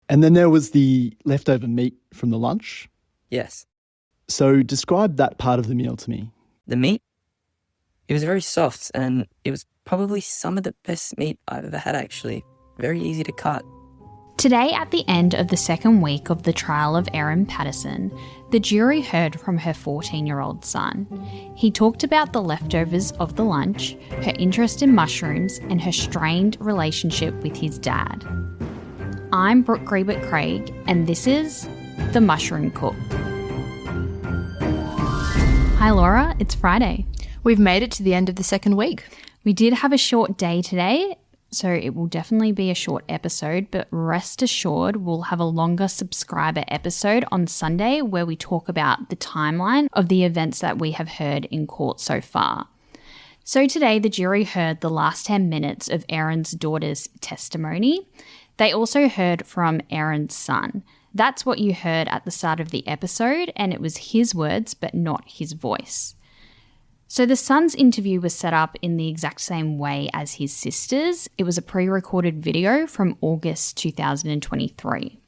And then there was the leftover meat from the lunch. Yes. So describe that part of the meal to me. The meat? It was very soft, and it was probably some of the best meat I've ever had, actually. Very easy to cut. Today, at the end of the second week of the trial of Erin Patterson, the jury heard from her 14-year-old son. He talked about the leftovers of the lunch, her interest in mushrooms, and her strained relationship with his dad. I'm Brooke Grebert-Craig, and this is The Mushroom Cook. Hi Laura, it's Friday. We've made it to the end of the second week. We did have a short day today, so it will definitely be a short episode, but rest assured we'll have a longer subscriber episode on Sunday where we talk about the timeline of the events that we have heard in court so far. So today the jury heard the last 10 minutes of Erin's daughter's testimony. They also heard from Erin's son. That's what you heard at the start of the episode, and it was his words but not his voice. So the son's interview was set up in the exact same way as his sister's. It was a pre-recorded video from August 2023.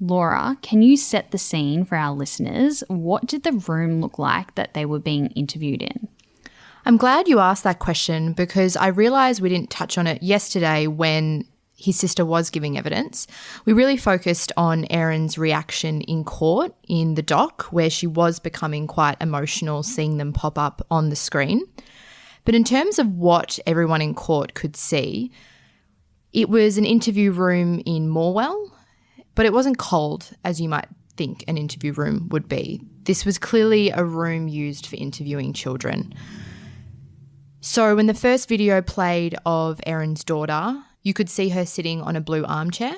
Laura, can you set the scene for our listeners? What did the room look like that they were being interviewed in? I'm glad you asked that question because I realised we didn't touch on it yesterday when his sister was giving evidence. We really focused on Erin's reaction in court in the dock where she was becoming quite emotional seeing them pop up on the screen. But in terms of what everyone in court could see, it was an interview room in Morwell, but it wasn't cold as you might think an interview room would be. This was clearly a room used for interviewing children. So when the first video played of Erin's daughter, you could see her sitting on a blue armchair,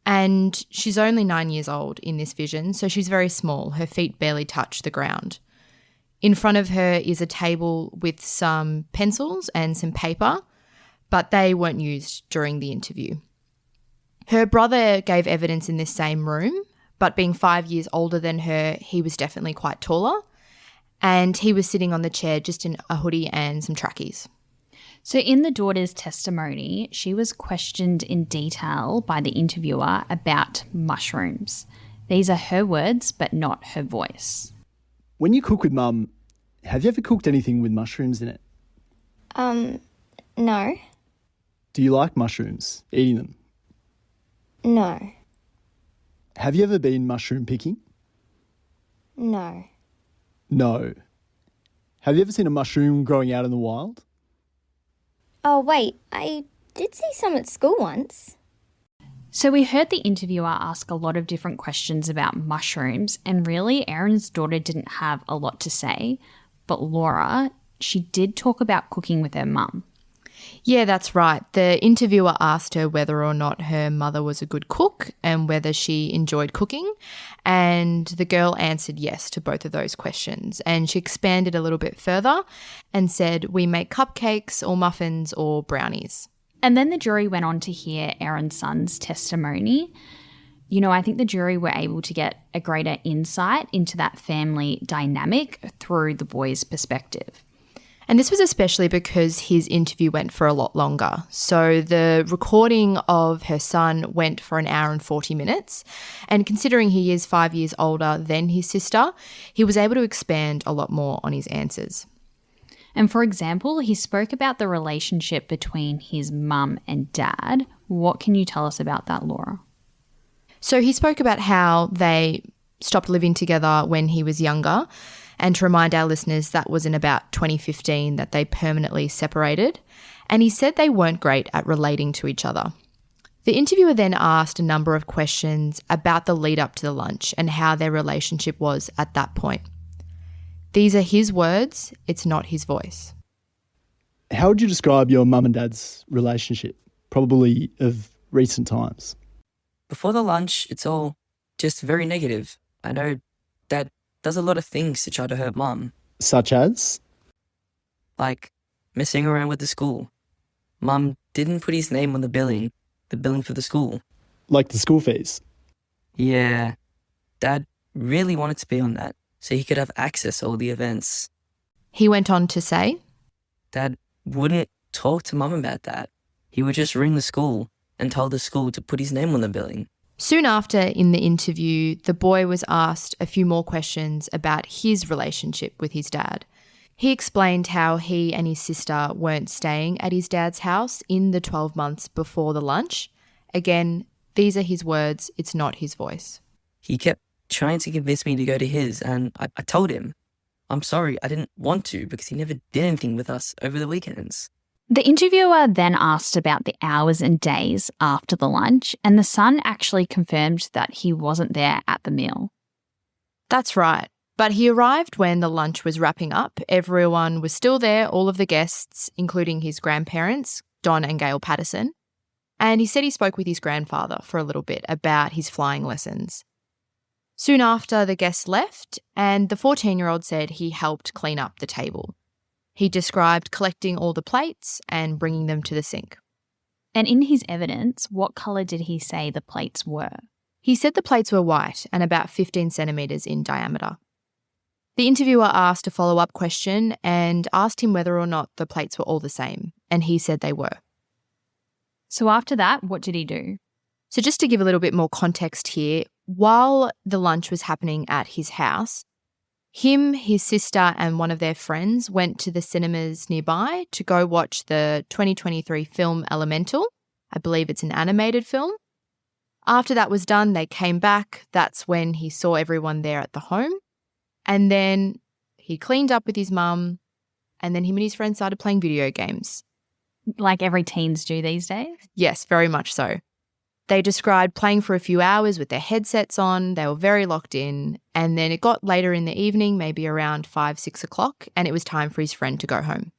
and she's only 9 years old in this vision, so she's very small. Her feet barely touch the ground. In front of her is a table with some pencils and some paper, but they weren't used during the interview. Her brother gave evidence in this same room, but being 5 years older than her, he was definitely quite taller, and he was sitting on the chair just in a hoodie and some trackies. So in the daughter's testimony, she was questioned in detail by the interviewer about mushrooms. These are her words, but not her voice. When you cook with Mum, have you ever cooked anything with mushrooms in it? No. Do you like mushrooms, eating them? No. Have you ever been mushroom picking? No. No. Have you ever seen a mushroom growing out in the wild? Oh, wait, I did see some at school once. So we heard the interviewer ask a lot of different questions about mushrooms, and really Erin's daughter didn't have a lot to say. But Laura, she did talk about cooking with her mum. Yeah, that's right. The interviewer asked her whether or not her mother was a good cook and whether she enjoyed cooking. And the girl answered yes to both of those questions. And she expanded a little bit further and said, we make cupcakes or muffins or brownies. And then the jury went on to hear Erin's son's testimony. You know, I think the jury were able to get a greater insight into that family dynamic through the boy's perspective. And this was especially because his interview went for a lot longer. So the recording of her son went for 1 hour and 40 minutes. And considering he is 5 years older than his sister, he was able to expand a lot more on his answers. And for example, he spoke about the relationship between his mum and dad. What can you tell us about that, Laura? So he spoke about how they stopped living together when he was younger. And to remind our listeners, that was in about 2015 that they permanently separated. And he said they weren't great at relating to each other. The interviewer then asked a number of questions about the lead up to the lunch and how their relationship was at that point. These are his words, it's not his voice. How would you describe your mum and dad's relationship, probably of recent times? Before the lunch, it's all just very negative. I know Dad does a lot of things to try to hurt Mum. Such as? Like messing around with the school. Mum didn't put his name on the billing for the school. Like the school fees? Yeah. Dad really wanted to be on that so he could have access to all the events. He went on to say, Dad wouldn't talk to Mum about that. He would just ring the school and tell the school to put his name on the billing. Soon after, in the interview, the boy was asked a few more questions about his relationship with his dad. He explained how he and his sister weren't staying at his dad's house in the 12 months before the lunch. Again, these are his words, it's not his voice. He kept trying to convince me to go to his, and I told him, I'm sorry, I didn't want to because he never did anything with us over the weekends. The interviewer then asked about the hours and days after the lunch, and the son actually confirmed that he wasn't there at the meal. That's right. But he arrived when the lunch was wrapping up. Everyone was still there, all of the guests, including his grandparents, Don and Gail Patterson. And he said he spoke with his grandfather for a little bit about his flying lessons. Soon after, the guests left, and the 14-year-old said he helped clean up the table. He described collecting all the plates and bringing them to the sink. And in his evidence, what colour did he say the plates were? He said the plates were white and about 15 centimetres in diameter. The interviewer asked a follow-up question and asked him whether or not the plates were all the same, and he said they were. So after that, what did he do? So just to give a little bit more context here, while the lunch was happening at his house, him, his sister and one of their friends went to the cinemas nearby to go watch the 2023 film Elemental. I believe it's an animated film. After that was done, they came back. That's when he saw everyone there at the home. And then he cleaned up with his mum, and then him and his friends started playing video games. Like every teens do these days? Yes, very much so. They described playing for a few hours with their headsets on. They were very locked in. And then it got later in the evening, maybe around 5, 6 o'clock, and it was time for his friend to go home.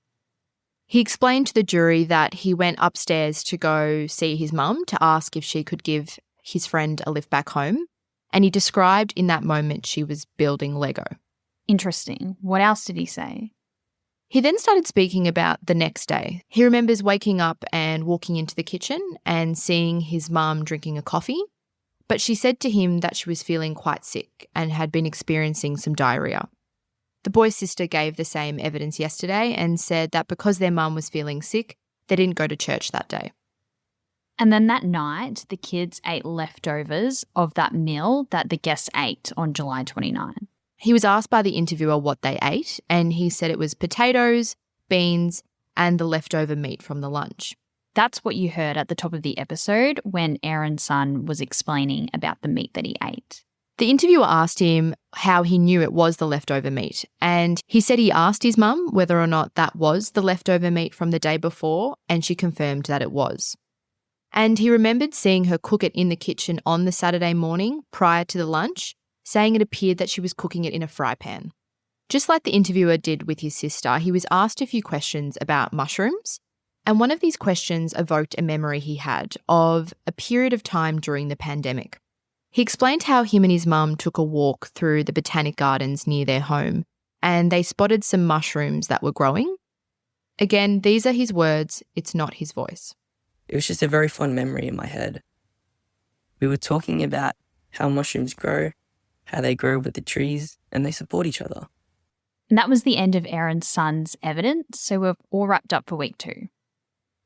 He explained to the jury that he went upstairs to go see his mum to ask if she could give his friend a lift back home. And he described in that moment she was building Lego. Interesting. What else did he say? He then started speaking about the next day. He remembers waking up and walking into the kitchen and seeing his mum drinking a coffee, but she said to him that she was feeling quite sick and had been experiencing some diarrhea. The boy's sister gave the same evidence yesterday and said that because their mum was feeling sick, they didn't go to church that day. And then that night, the kids ate leftovers of that meal that the guests ate on July 29. He was asked by the interviewer what they ate, and he said it was potatoes, beans, and the leftover meat from the lunch. That's what you heard at the top of the episode when Erin's son was explaining about the meat that he ate. The interviewer asked him how he knew it was the leftover meat, and he said he asked his mum whether or not that was the leftover meat from the day before, and she confirmed that it was. And he remembered seeing her cook it in the kitchen on the Saturday morning prior to the lunch, saying it appeared that she was cooking it in a fry pan. Just like the interviewer did with his sister, he was asked a few questions about mushrooms, and one of these questions evoked a memory he had of a period of time during the pandemic. He explained how him and his mum took a walk through the botanic gardens near their home, and they spotted some mushrooms that were growing. Again, these are his words, it's not his voice. It was just a very fond memory in my head. We were talking about how mushrooms grow, how they grow with the trees, and they support each other. And that was the end of Erin's son's evidence, so we're all wrapped up for week 2.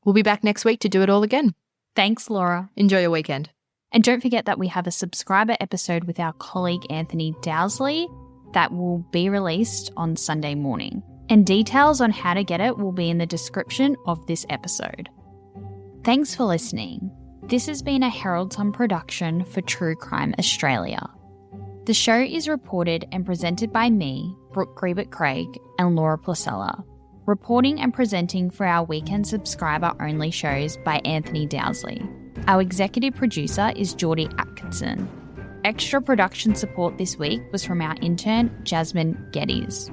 We'll be back next week to do it all again. Thanks, Laura. Enjoy your weekend. And don't forget that we have a subscriber episode with our colleague Anthony Dowsley that will be released on Sunday morning. And details on how to get it will be in the description of this episode. Thanks for listening. This has been a Herald Sun production for True Crime Australia. The show is reported and presented by me, Brooke Grebert-Craig, and Laura Placella. Reporting and presenting for our weekend subscriber-only shows by Anthony Dowsley. Our executive producer is Jordy Atkinson. Extra production support this week was from our intern, Jasmine Geddes.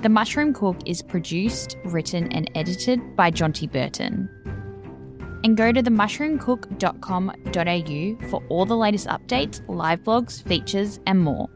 The Mushroom Cook is produced, written and edited by Jonty Burton. And go to themushroomcook.com.au for all the latest updates, live blogs, features and more.